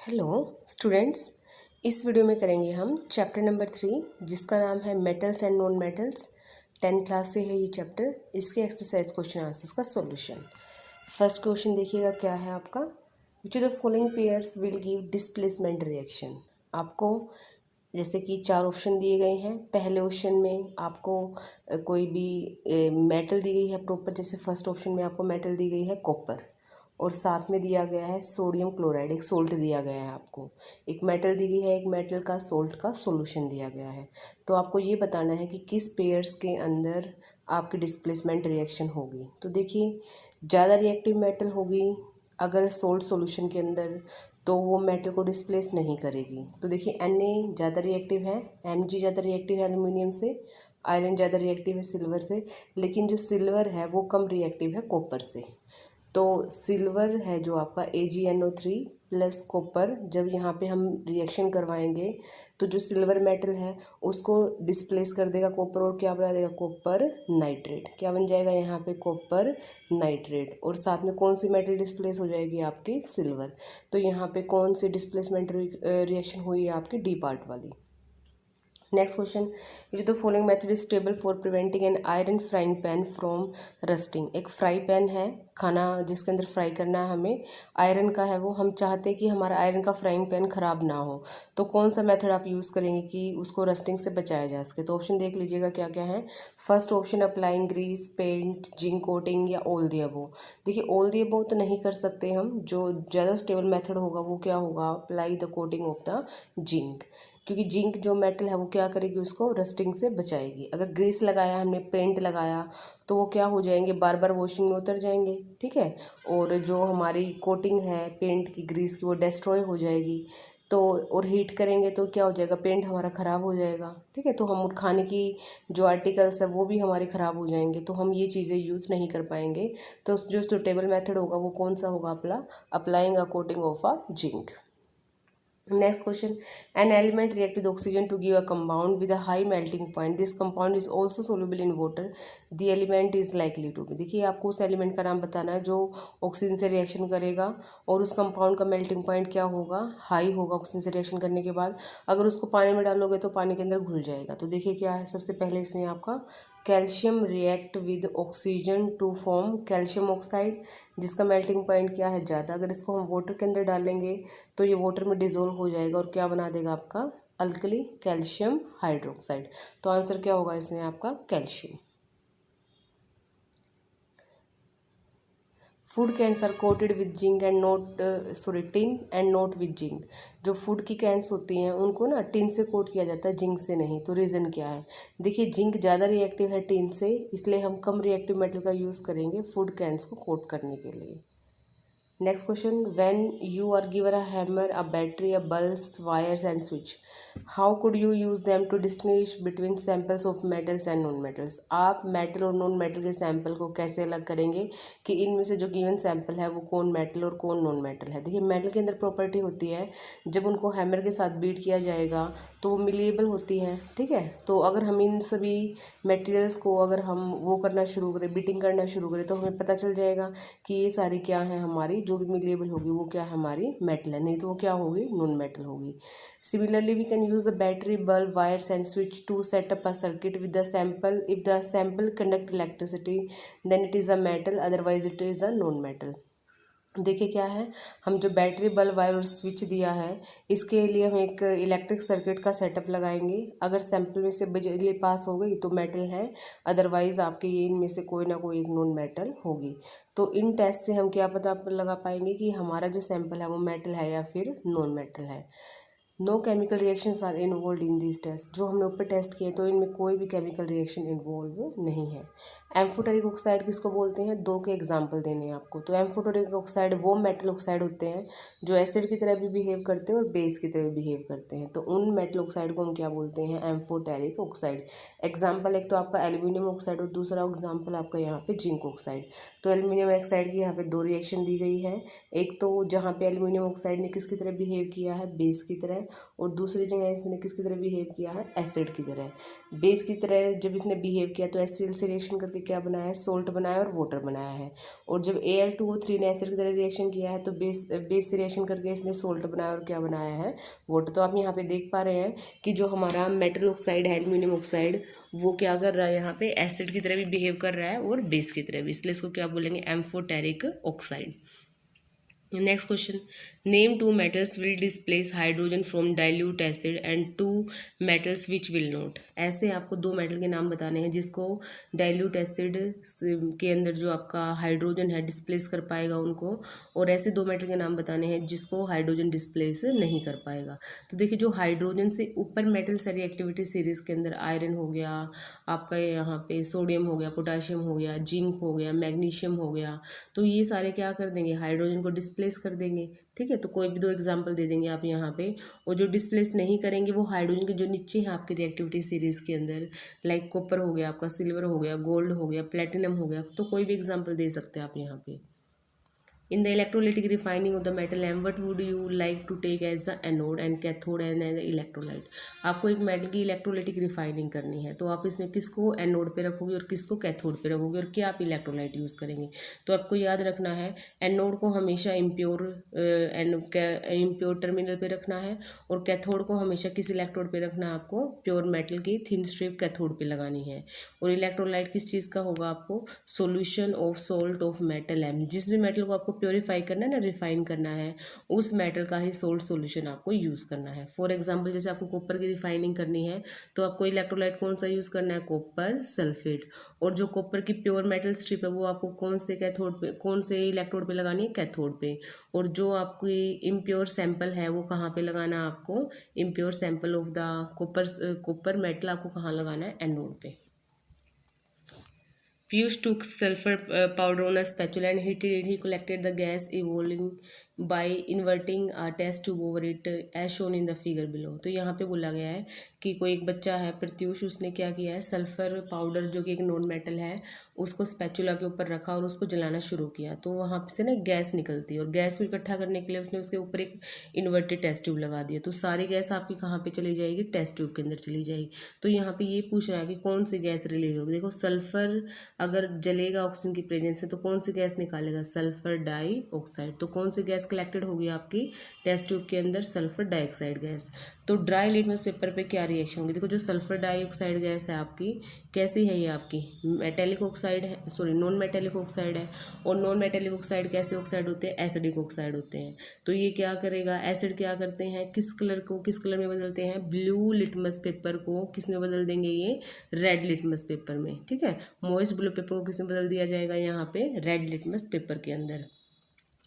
Hello students, इस video में करेंगे हम चैप्टर नंबर 3 जिसका नाम है metals and non metals. 10th class से है ये चैप्टर। इसके एक्सरसाइज क्वेश्चन आंसर्स का सॉल्यूशन। फर्स्ट क्वेश्चन देखिएगा क्या है आपका। Which of the following pairs will give displacement reaction. आपको जैसे कि 4 ऑप्शन दिए गए हैं। पहले ऑप्शन में आपको कोई भी मेटल दी गई है प्रॉपर, जैसे फर्स्ट ऑप्शन में आपको मेटल दी गई है कॉपर, और साथ में दिया गया है सोडियम क्लोराइड, एक सोल्ट दिया गया है आपको। एक मेटल दी गई है, एक मेटल का सोल्ट का सॉल्यूशन दिया गया है। तो आपको ये बताना है कि किस पेयर्स के अंदर आपकी डिस्प्लेसमेंट रिएक्शन होगी। तो देखिए, ज़्यादा रिएक्टिव मेटल होगी अगर सोल्ट सॉल्यूशन के अंदर, तो वो मेटल को डिस्प्लेस नहीं करेगी। तो देखिए, Na ज़्यादा रिएक्टिव है, Mg ज़्यादा रिएक्टिव है एल्यूमिनियम से, आयरन ज़्यादा रिएक्टिव है सिल्वर से, लेकिन जो सिल्वर है वो कम रिएक्टिव है कॉपर से। तो सिल्वर है जो आपका AgNO3 प्लस कॉपर, जब यहाँ पे हम रिएक्शन करवाएंगे तो जो सिल्वर मेटल है उसको डिस्प्लेस कर देगा कॉपर, और क्या बना देगा, कॉपर नाइट्रेट। क्या बन जाएगा यहाँ पे, कॉपर नाइट्रेट। और साथ में कौन सी मेटल डिस्प्लेस हो जाएगी, आपकी सिल्वर। तो यहाँ पे कौन सी डिस्प्लेसमेंट रिएक्शन हुई है, आपकी डी पार्ट वाली। Next question, which the following method is stable for preventing an iron frying pan from rusting. एक फ्राई पैन है, खाना जिसके अंदर फ्राई करना है हमें, आयरन का है वो। हम चाहते हैं कि हमारा आयरन का फ्राइंग पैन ख़राब ना हो, तो कौन सा मेथड आप यूज़ करेंगे कि उसको रस्टिंग से बचाया जा सके। तो ऑप्शन देख लीजिएगा क्या क्या है। First option, applying grease, paint, zinc coating, या ऑल दी अबव। देखिए, ऑल दी अबव तो नहीं कर सकते हम। जो ज़्यादा स्टेबल मेथड होगा वो क्या होगा, apply the coating of the zinc, क्योंकि जिंक जो मेटल है वो क्या करेगी, उसको रस्टिंग से बचाएगी। अगर ग्रीस लगाया हमने, पेंट लगाया, तो वो क्या हो जाएंगे, बार बार वॉशिंग में उतर जाएंगे, ठीक है। और जो हमारी कोटिंग है पेंट की, ग्रीस की, वो डिस्ट्रॉय हो जाएगी। तो और हीट करेंगे तो क्या हो जाएगा, पेंट हमारा ख़राब हो जाएगा, ठीक है। तो हम खाने की जो आर्टिकल्स है वो भी हमारे ख़राब हो जाएंगे, तो हम ये चीज़ें यूज़ नहीं कर पाएंगे। तो जो सुटेबल मेथड होगा वो कौन सा होगा, अपना applying a coating of a zinc. Next question, an element react with oxygen to give a compound with a high melting point. This compound is also soluble in water. The element is likely to be। देखिए, आपको उस element का नाम बताना है जो oxygen से reaction करेगा, और उस कंपाउंड का मेल्टिंग पॉइंट क्या होगा, हाई होगा ऑक्सीजन से रिएक्शन करने के बाद। अगर उसको पानी में डालोगे तो पानी के अंदर घुल जाएगा। तो देखिए क्या है, सबसे पहले इसमें आपका calcium react with oxygen to form calcium oxide, जिसका मेल्टिंग पॉइंट क्या है, ज़्यादा। अगर इसको हम वाटर के अंदर डालेंगे तो ये वाटर में डिज़ोल्व हो जाएगा, और क्या बना देगा, आपका अल्कली कैल्शियम हाइड्रोक्साइड। तो आंसर क्या होगा इसमें, आपका calcium. Food cans are coated with zinc and not tin and not with zinc. जो फूड की कैंस होती हैं उनको ना टिन से कोट किया जाता है, जिंक से नहीं। तो रीज़न क्या है, देखिए, जिंक ज़्यादा रिएक्टिव है टिन से, इसलिए हम कम रिएक्टिव मेटल का यूज़ करेंगे फूड कैंस को कोट करने के लिए। Next question, when you are given a hammer, a battery, a bulbs, wires and switch, how could you use them to distinguish between samples of metals and non metals। आप metal और non metal के sample को कैसे अलग करेंगे कि इनमें से जो गिवन सैंपल है वो कौन मेटल और कौन नॉन मेटल है। देखिए, मेटल के अंदर प्रॉपर्टी होती है, जब उनको हैमर के साथ बीट किया जाएगा तो वो मिलिएबल होती हैं, ठीक है। तो अगर हम इन सभी मटेरियल्स को अगर हम वो करना शुरू करें, बीटिंग करना शुरू करें, तो हमें पता चल जाएगा कि ये सारी क्या है, हमारी जो भी मिलेबल होगी वो क्या है, हमारी मेटल है, नहीं तो वो क्या होगी, नॉन मेटल होगी। Similarly we can use the battery, bulb, wires and switch to set up a circuit with the sample. If the sample conduct electricity then it is a metal, otherwise it is a non metal. देखिए क्या है, हम जो battery, bulb, wire और switch दिया है, इसके लिए हम एक इलेक्ट्रिक सर्किट का सेटअप लगाएंगे। अगर सैंपल में से बिजली पास हो गई तो मेटल है, अदरवाइज आपके ये इनमें से कोई ना कोई एक नॉन मेटल होगी। तो इन टेस्ट से हम क्या पता लगा पाएंगे कि हमारा जो सैंपल है वो मेटल है या फिर नॉन मेटल है। No chemical reactions are involve in this test. जो हमने ऊपर टेस्ट किए तो इनमें कोई भी केमिकल रिएक्शन इन्वॉल्व नहीं है। एम्फोटेरिक ऑक्साइड किसको बोलते हैं, 2 के एग्जाम्पल देने हैं आपको। तो एम्फोटेरिक ऑक्साइड वो मेटल ऑक्साइड होते हैं जो एसिड की तरह भी बिहेव करते हैं और बेस की तरह बिहेव करते हैं। तो उन मेटल ऑक्साइड को हम क्या बोलते हैं, एम्फोटेरिक ऑक्साइड। एग्जाम्पल एक तो आपका एल्यूमिनियम ऑक्साइड और दूसरा एग्जाम्पल आपका यहाँ पे जिंक ऑक्साइड। तो एल्यूमिनियम ऑक्साइड की यहाँ पे 2 रिएक्शन दी गई है। एक तो जहाँ पे एल्यूमिनियम ऑक्साइड ने किसकी तरह बिहेव किया है, बेस की तरह, और दूसरी जगह इसने किसकी तरह बिहेव किया है, एसिड की तरह। बेस की तरह जब इसने बिहेव किया तो HCl से रिएक्शन करके करके क्या बनाया है, सोल्ट बनाया और वाटर बनाया है। और जब Al2O3 ने एसिड की तरह रिएक्शन किया है तो बेस से रिएक्शन करके इसने सोल्ट बनाया और क्या बनाया है, वाटर। तो आप यहाँ पे देख पा रहे हैं कि जो हमारा मेटल ऑक्साइड है, एल्यूमिनियम ऑक्साइड, वो क्या कर रहा है, यहाँ पे एसिड की तरह भी बिहेव कर रहा है और बेस की तरह भी, इसलिए इसको क्या बोलेंगे, amphoteric oxide. Next question, name two metals will displace hydrogen from dilute acid and two metals which will not. ऐसे आपको दो मेटल के नाम बताने हैं जिसको डाइल्यूट एसिड के अंदर जो आपका हाइड्रोजन है डिस्प्लेस कर पाएगा उनको, और ऐसे दो मेटल के नाम बताने हैं जिसको हाइड्रोजन डिस्प्लेस नहीं कर पाएगा। तो देखिए जो हाइड्रोजन से ऊपर मेटल सारी एक्टिविटी सीरीज के अंदर आयरन हो गया, आपका यहाँ पे सोडियम हो गया, पोटाशियम हो गया, जिंक हो गया, मैग्नीशियम हो गया, तो ये सारे क्या कर देंगे, हाइड्रोजन को डिस्प्लेस कर देंगे। ठीक है, तो कोई भी दो एग्जांपल दे देंगे आप यहाँ पे, और जो डिस्प्लेस नहीं करेंगे वो हाइड्रोजन के जो नीचे हैं आपके रिएक्टिविटी सीरीज के अंदर, लाइक कॉपर हो गया आपका, सिल्वर हो गया, गोल्ड हो गया, प्लेटिनम हो गया, तो कोई भी एग्जांपल दे सकते हैं आप यहाँ पे। In the electrolytic refining of the metal M, what would you like to take as the anode and cathode and the electrolyte? आपको एक मेटल की इलेक्ट्रोलाइटिक रिफाइनिंग करनी है, तो आप इसमें किसको एनोड पे रखोगे और किसको कैथोड पे रखोगे, और क्या आप इलेक्ट्रोलाइट यूज़ करेंगे। तो आपको याद रखना है, एनोड को हमेशा इम्प्योर टर्मिनल पे रखना है, और कैथोड को हमेशा किस इलेक्ट्रोड पे रखना है, आपको प्योर मेटल की थिन स्ट्रिप कैथोड पे लगानी है। और इलेक्ट्रोलाइट किस चीज़ का होगा, आपको solution of salt of metal M. जिस भी मेटल को आपको प्योरीफाई करना है ना, रिफाइन करना है, उस मेटल का ही सोल्ट सॉल्यूशन आपको यूज़ करना है। फॉर एग्जांपल जैसे आपको कॉपर की रिफाइनिंग करनी है तो आपको इलेक्ट्रोलाइट कौन सा यूज़ करना है, कॉपर सल्फेट। और जो कॉपर की प्योर मेटल स्ट्रिप है वो आपको कौन से कैथोड पे, कौन से इलेक्ट्रोड पे लगानी है, कैथोड पे। और जो आपकी इम्प्योर सैंपल है वो कहाँ पे लगाना है, आपको impure sample of the copper metal आपको कहाँ लगाना है, एनोड पे। Piyush took sulfur powder on a spatula and heated it. He collected the gas evolving by inverting a test tube over it as shown in the figure below. तो यहाँ पे बोला गया है कि कोई एक बच्चा है प्रत्युष, उसने क्या किया है, सल्फर पाउडर जो कि एक नॉन मेटल है उसको स्पैचुला के ऊपर रखा और उसको जलाना शुरू किया, तो वहाँ से ना गैस निकलती है, और गैस को इकट्ठा करने के लिए उसने उसके ऊपर एक इन्वर्टेड टेस्ट ट्यूब लगा दिया। तो सारी गैस आपकी कहाँ पे चली जाएगी, टेस्ट ट्यूब के अंदर चली जाएगी। तो यहाँ पे ये पूछ रहा है कि कौन सी गैस रिलीज होगी। देखो सल्फर अगर जलेगा ऑक्सीजन की प्रेजेंस से तो कौन सी गैस निकालेगा, सल्फर डाइऑक्साइड। तो कौन सी गैस कलेक्टेड होगी आपकी टेस्ट ट्यूब के अंदर, सल्फर डाइऑक्साइड गैस। तो ड्राई लिटमस पेपर पे क्या रिएक्शन होगी, देखो जो सल्फर डाइऑक्साइड गैस है आपकी कैसी है, ये आपकी मेटेलिक ऑक्साइड है, सॉरी नॉन मेटेलिक ऑक्साइड है। और नॉन मेटेलिक ऑक्साइड कैसे ऑक्साइड होते हैं, एसिडिक ऑक्साइड होते हैं। तो ये क्या करेगा, एसिड क्या करते हैं, किस कलर को किस कलर में बदलते हैं, ब्लू लिटमस पेपर को किस में बदल देंगे, ये रेड लिटमस पेपर में। ठीक है, मॉइस्ट ब्लू पेपर को किस में बदल दिया जाएगा, यहाँ पे रेड लिटमस पेपर के अंदर।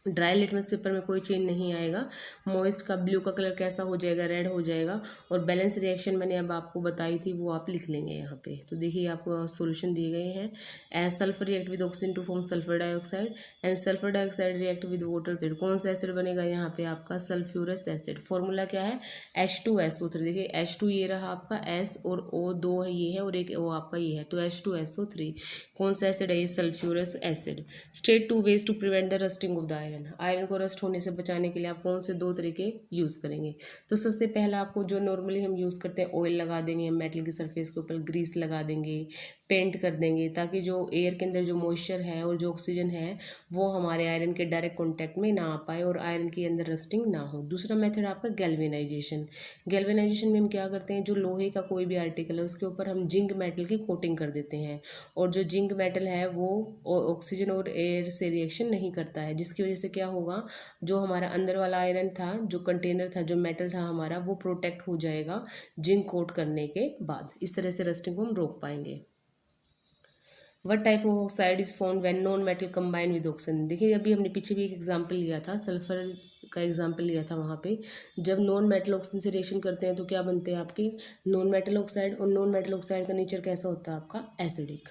ड्राई लिटमस पेपर में कोई चेंज नहीं आएगा, मॉइस्ट का ब्लू का कलर कैसा हो जाएगा, रेड हो जाएगा। और बैलेंस रिएक्शन मैंने अब आपको बताई थी वो आप लिख लेंगे यहाँ पे। तो देखिए आपको सॉल्यूशन दिए गए हैं, as sulphur react with oxygen to form sulphur dioxide and sulphur dioxide react with water acid. कौन सा एसिड बनेगा यहाँ पे, आपका सल्फ्यूरस एसिड। फॉर्मूला क्या है, H2SO3। देखिए H2 ये रहा आपका, S और O दो है ये है, और एक O आपका ये है, तो H2SO3 कौन सा एसिड है, ये sulphurous acid. State 2 ways to prevent the rusting of the iron. Iron को रस्ट होने से बचाने के लिए आप कौन से दो तरीके यूज़ करेंगे। तो सबसे पहला आपको जो नॉर्मली हम यूज़ करते हैं, ऑयल लगा देंगे, मेटल की सरफेस के ऊपर ग्रीस लगा देंगे, पेंट कर देंगे, ताकि जो एयर के अंदर जो मॉइस्चर है और जो ऑक्सीजन है वो हमारे आयरन के डायरेक्ट कॉन्टैक्ट में ना आ पाए और आयरन के अंदर रस्टिंग ना हो। दूसरा मेथड आपका गैल्वेनाइजेशन। गैल्वेनाइजेशन में हम क्या करते हैं, जो लोहे का कोई भी आर्टिकल है उसके ऊपर हम जिंक मेटल की कोटिंग कर देते हैं, और जो जिंक मेटल है वो ऑक्सीजन और एयर से रिएक्शन नहीं करता है, जिसकी वजह से क्या होगा, जो हमारा अंदर वाला आयरन था, जो कंटेनर था, जो मेटल था हमारा, वो प्रोटेक्ट हो जाएगा जिंक कोट करने के बाद। इस तरह से रस्टिंग को हम रोक पाएंगे। What type of oxide is form when non metal combine with oxygen. देखिए अभी हमने पीछे भी एक एग्जांपल लिया था, सल्फर का एग्जांपल लिया था, वहाँ पे जब नॉन मेटल ऑक्सीजन से रिएक्शन करते हैं तो क्या बनते हैं आपके नॉन मेटल ऑक्साइड, और नॉन मेटल ऑक्साइड का नेचर कैसा होता है आपका, acidic.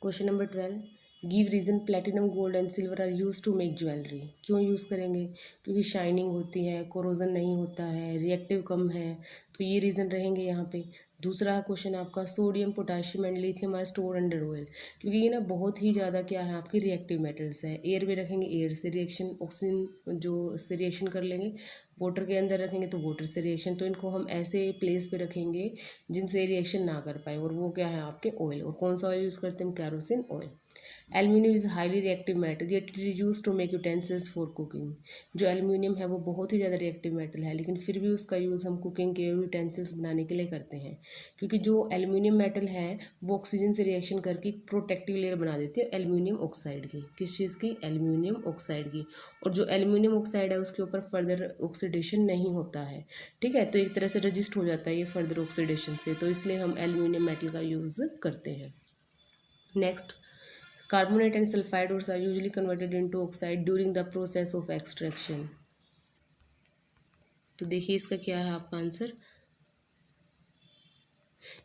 Question number 12, give reason platinum gold and silver are use to make jewellery. क्यों यूज़ करेंगे, क्योंकि शाइनिंग होती है, कोरोजन नहीं होता है, रिएक्टिव कम है, तो ये रीज़न रहेंगे यहाँ पे। दूसरा क्वेश्चन आपका sodium potassium and lithium are store under oil, क्योंकि ये ना बहुत ही ज़्यादा क्या है आपकी रिएक्टिव मेटल्स है। एयर में रखेंगे एयर से रिएक्शन, ऑक्सीजन जो से रिएक्शन कर लेंगे, वाटर के अंदर रखेंगे तो वाटर से रिएक्शन। तो इनको हम ऐसे प्लेस पे रखेंगे जिनसे रिएक्शन ना कर पाए, और वो क्या है आपके ऑयल। और कौन सा ऑयल यूज़ करते हैं हम? Kerosene oil. Aluminium is highly reactive metal yet it is use to make utensils for cooking. जो एल्यूमिनियम है वो बहुत ही ज़्यादा रिएक्टिव मेटल है, लेकिन फिर भी उसका यूज़ हम कुकिंग के यूटेंसिल्स बनाने के लिए करते हैं, क्योंकि जो एल्यूमिनियम मेटल है वो ऑक्सीजन से रिएक्शन करके प्रोटेक्टिव लेयर बना देती है एल्यूमिनियम ऑक्साइड की। किस चीज़ की? एल्यूमिनियम ऑक्साइड की। और जो एल्यूमिनियम ऑक्साइड है उसके ऊपर फर्दर ऑक्सीडेशन नहीं होता है, ठीक है। तो एक तरह से रजिस्ट हो जाता है ये फर्दर ऑक्सीडेशन से, तो इसलिए हम एल्यूमिनियम मेटल का यूज़ करते हैं। Next, carbonate and sulfide ores are usually converted into oxide during the process of extraction। तो देखिए इसका क्या है आपका आंसर,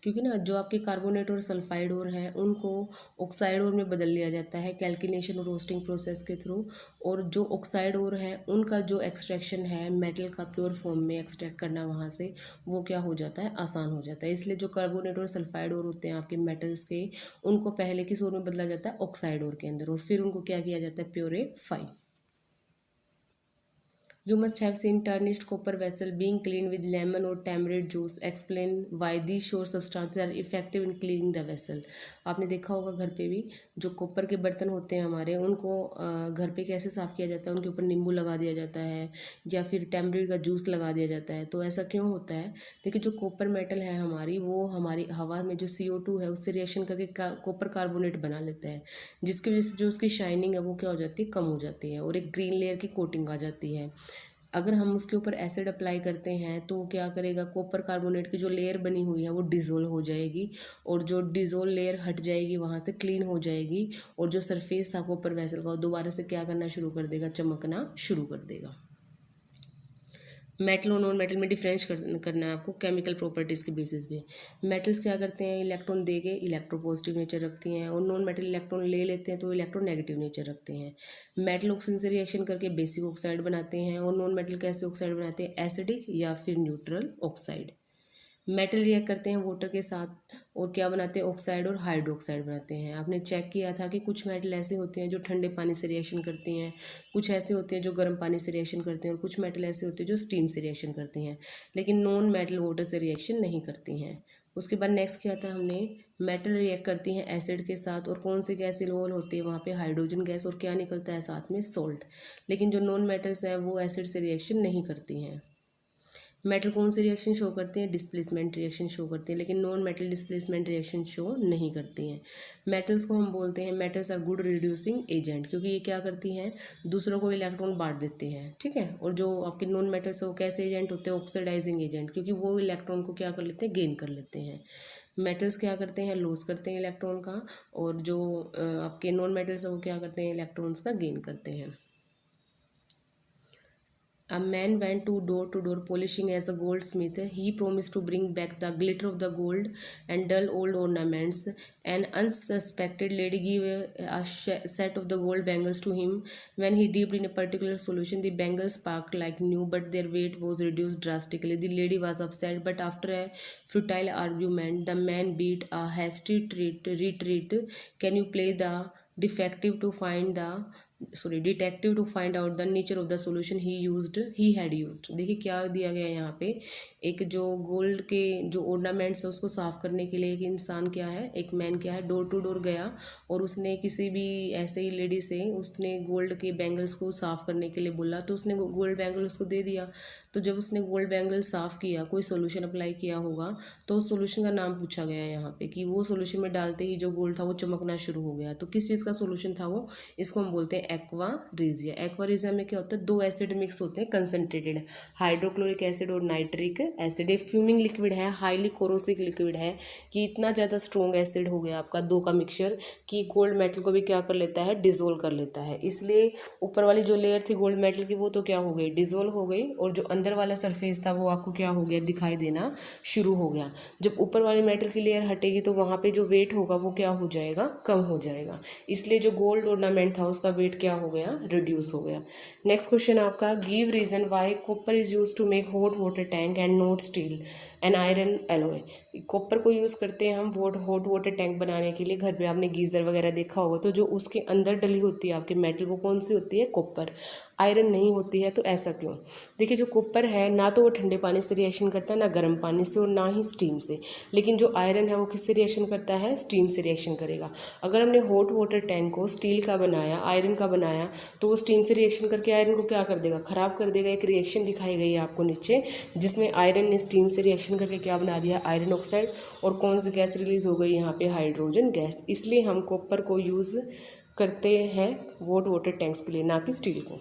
क्योंकि ना जो आपके कार्बोनेट और सल्फाइड ओर हैं उनको ऑक्साइड ओर में बदल लिया जाता है कैल्किनेशन और रोस्टिंग प्रोसेस के थ्रू। और जो ऑक्साइड ओर है उनका जो एक्सट्रैक्शन है मेटल का प्योर फॉर्म में एक्सट्रैक्ट करना वहाँ से, वो क्या हो जाता है? आसान हो जाता है। इसलिए जो कार्बोनेट और सल्फाइड ओर होते हैं आपके मेटल्स के, उनको पहले किस ओर में बदला जाता है? ऑक्साइड ओर के अंदर, और फिर उनको क्या किया जाता है? Purify. You must have seen tarnished copper vessel being cleaned with lemon or tamarind juice. Explain why these sure substances are effective in cleaning the vessel। आपने देखा होगा घर पे भी जो कॉपर के बर्तन होते हैं हमारे, उनको घर पे कैसे साफ़ किया जाता है? उनके ऊपर नींबू लगा दिया जाता है या फिर टैमरिंड का जूस लगा दिया जाता है। तो ऐसा क्यों होता है? देखिए जो कॉपर मेटल है हमारी, वो हमारी हवा में जो CO2 है उससे रिएक्शन करके कॉपर कार्बोनेट बना लेता है, जिसकी वजह से जो उसकी शाइनिंग है वो क्या हो जाती है? कम हो जाती है, और एक ग्रीन लेयर की कोटिंग आ जाती है। अगर हम उसके ऊपर एसिड अप्लाई करते हैं तो क्या करेगा? कॉपर कार्बोनेट की जो लेयर बनी हुई है वो डिज़ोल्व हो जाएगी, और जो डिज़ोल्व लेयर हट जाएगी वहाँ से, क्लीन हो जाएगी, और जो सरफेस था कॉपर वेसल का वो दोबारा से क्या करना शुरू कर देगा? चमकना शुरू कर देगा। मेटल और नॉन मेटल में डिफरेंस करना है आपको केमिकल प्रॉपर्टीज़ के बेसिस पे। मेटल्स क्या करते हैं? इलेक्ट्रॉन दे के इलेक्ट्रो पॉजिटिव नेचर रखती हैं, और नॉन मेटल इलेक्ट्रॉन ले लेते हैं तो इलेक्ट्रो नेगेटिव नेचर रखते हैं। मेटल ऑक्सीजन से रिएक्शन करके बेसिक ऑक्साइड बनाते हैं, और नॉन मेटल कैसे ऑक्साइड बनाते हैं? एसिडिक या फिर न्यूट्रल ऑक्साइड। मेटल रिएक्ट करते हैं वाटर के साथ और क्या बनाते हैं? ऑक्साइड और हाइड्रोक्साइड बनाते हैं। आपने चेक किया था कि कुछ मेटल ऐसे होते हैं जो ठंडे पानी से रिएक्शन करती हैं, कुछ ऐसे होते हैं जो गर्म पानी से रिएक्शन करते हैं, और कुछ मेटल ऐसे होते हैं जो स्टीम से रिएक्शन करती हैं, लेकिन नॉन मेटल वाटर से रिएक्शन नहीं करती हैं। उसके बाद नेक्स्ट क्या था हमने? मेटल रिएक्ट करती हैं एसिड के साथ, और कौन सी गैस इन्वॉल्व होती है वहाँ पे? हाइड्रोजन गैस, और क्या निकलता है साथ में? सॉल्ट। लेकिन जो नॉन मेटल्स हैं वो एसिड से रिएक्शन नहीं करती हैं। मेटल कौन सी रिएक्शन शो करती हैं? डिस्प्लेसमेंट रिएक्शन शो करती हैं, लेकिन non metal displacement reaction show नहीं करती हैं। मेटल्स को हम बोलते हैं metals are good reducing agent, क्योंकि ये क्या करती हैं? दूसरों को इलेक्ट्रॉन बांट देती हैं, ठीक है। और जो आपके नॉन मेटल्स है वो कैसे एजेंट होते हैं? ऑक्सीडाइजिंग एजेंट, क्योंकि वो इलेक्ट्रॉन को क्या कर लेते हैं? गेन कर लेते हैं। मेटल्स क्या करते हैं? लॉस करते हैं इलेक्ट्रॉन का, और जो आपके नॉन मेटल्स है वो क्या करते हैं? इलेक्ट्रॉन्स का गेन करते हैं। A man went to door polishing as a goldsmith. He promised to bring back the glitter of the gold and dull old ornaments. An unsuspected lady gave a set of the gold bangles to him. When he dipped in a particular solution, the bangles sparkled like new, but their weight was reduced drastically. The lady was upset, but after a futile argument, the man beat a hasty retreat. Can you play the detective to find out the nature of the solution he had used। देखिए क्या दिया गया है यहाँ पे, एक जो gold के जो ऑर्नामेंट्स है उसको साफ़ करने के लिए एक इंसान क्या है, एक मैन क्या है, डोर टू डोर गया, और उसने किसी भी ऐसे ही लेडी से उसने गोल्ड के बैंगल्स को साफ़ करने के लिए बोला, तो उसने गोल्ड बैंगल उसको दे दिया। तो जब उसने गोल्ड बैंगल साफ़ किया, कोई सोल्यूशन अप्लाई किया होगा, तो उस सोल्यूशन का नाम पूछा गया है यहाँ पे कि वो सोल्यूशन में डालते ही जो गोल्ड था वो चमकना शुरू हो गया। तो किस चीज़ का सोल्यूशन था वो? इसको हम बोलते हैं एक्वा रेजिया। एक्वा रेजिया में क्या होता है? दो एसिड मिक्स होते हैं कंसनट्रेटेड, हाइड्रोक्लोरिक एसिड और नाइट्रिक एसिड। ये फ्यूमिंग लिक्विड है, हाईली कोरोसिक लिक्विड है, कि इतना ज़्यादा स्ट्रॉन्ग एसिड हो गया आपका दो का मिक्सचर कि गोल्ड मेटल को भी क्या कर लेता है? डिजोल्व कर लेता है। इसलिए ऊपर वाली जो लेयर थी गोल्ड मेटल की वो तो क्या हो गई? डिजोल्व हो गई, और जो अंदर वाला सरफेस था वो आपको क्या हो गया? दिखाई देना शुरू हो गया। जब ऊपर वाली मेटल की लेयर हटेगी तो वहाँ पे जो वेट होगा वो क्या हो जाएगा? कम हो जाएगा। इसलिए जो गोल्ड ऑर्नामेंट था उसका वेट वेट क्या हो गया, रिड्यूस हो गया। नेक्स्ट क्वेश्चन आपका, give reason why copper is use to make hot water tank and not steel and iron alloy. Copper को यूज़ करते हैं हम हॉट वाटर टैंक बनाने के लिए। घर पे आपने गीज़र वगैरह देखा होगा, तो जो उसके अंदर डली होती है आपके मेटल, वो कौन सी होती है, कॉपर। आयरन नहीं होती है, तो ऐसा क्यों? देखिए जो कॉपर है ना तो वो ठंडे पानी से रिएक्शन करता है, ना गर्म पानी से, और ना ही स्टीम से। लेकिन जो आयरन है वो किससे रिएक्शन करता है, स्टीम से रिएक्शन करेगा। अगर हमने हॉट वाटर टैंक को स्टील का बनाया, आयरन का बनाया, तो वो स्टीम से रिएक्शन करके आयरन को क्या कर देगा, ख़राब कर देगा। एक रिएक्शन दिखाई गई है आपको नीचे, जिसमें आयरन ने स्टीम से रिएक्शन करके क्या बना दिया, आयरन ऑक्साइड, और कौन सी गैस रिलीज़ हो गई यहाँ पे, हाइड्रोजन गैस। इसलिए हम कॉपर को यूज़ करते हैं हॉट वाटर टैंक्स के लिए, ना कि स्टील को।